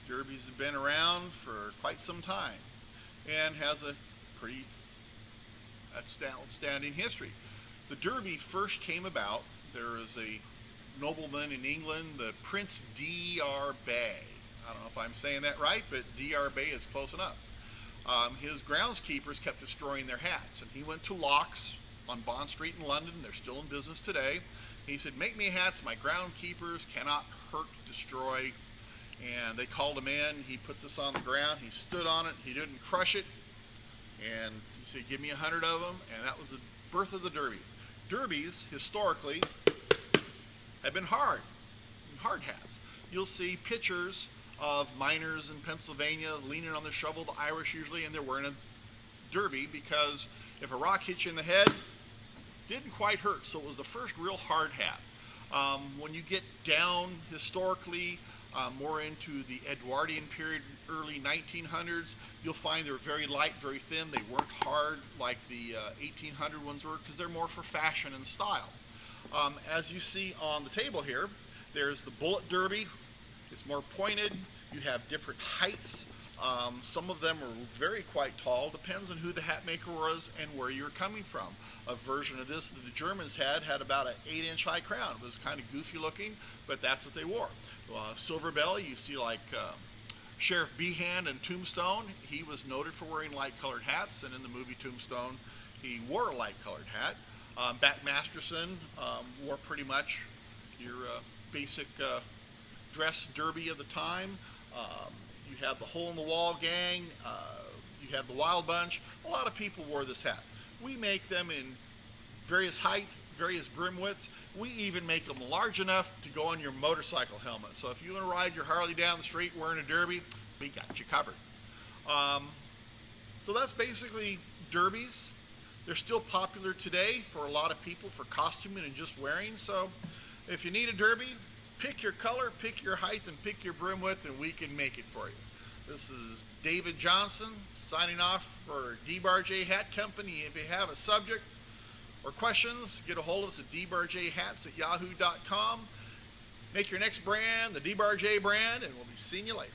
Derbies have been around for quite some time and has a pretty outstanding history. The Derby first came about, there is a nobleman in England, the Prince D.Bay. I don't know if I'm saying that right, but D.Bay is close enough. His groundskeepers kept destroying their hats, and he went to Locks on Bond Street in London. They're still in business today. He said, make me hats my groundkeepers cannot hurt, destroy. And they called him in. He put this on the ground. He stood on it. He didn't crush it. And he said, give me 100 of them. And that was the birth of the Derby. Derbies, historically, have been hard hats. You'll see pictures of miners in Pennsylvania leaning on the shovel, the Irish usually, and they're wearing a derby because if a rock hits you in the head, didn't quite hurt. So it was the first real hard hat. When you get down historically, more into the Edwardian period, early 1900s, you'll find they're very light, very thin. They weren't hard like the 1800 ones were because they're more for fashion and style. As you see on the table here, there's the bullet derby. It's more pointed. You have different heights. Some of them are very quite tall. Depends on who the hat maker was and where you're coming from. A version of this that the Germans had about an 8-inch high crown. It was kind of goofy looking, but that's what they wore. Silver belly, you see like Sheriff Behan in Tombstone. He was noted for wearing light colored hats, and in the movie Tombstone, he wore a light colored hat. Bat Masterson wore pretty much your basic dress derby of the time. You have the Hole in the Wall gang, you have the Wild Bunch. A lot of people wore this hat. We make them in various heights, various brim widths. We even make them large enough to go on your motorcycle helmet. So if you want to ride your Harley down the street wearing a derby, we got you covered. So that's basically derbies. They're still popular today for a lot of people for costuming and just wearing. So if you need a derby, pick your color, pick your height, and pick your brim width, and we can make it for you. This is David Johnson signing off for DbarJ Hat Company. If you have a subject or questions, get a hold of us at DbarJHats@yahoo.com. Make your next brand the DbarJ brand, and we'll be seeing you later.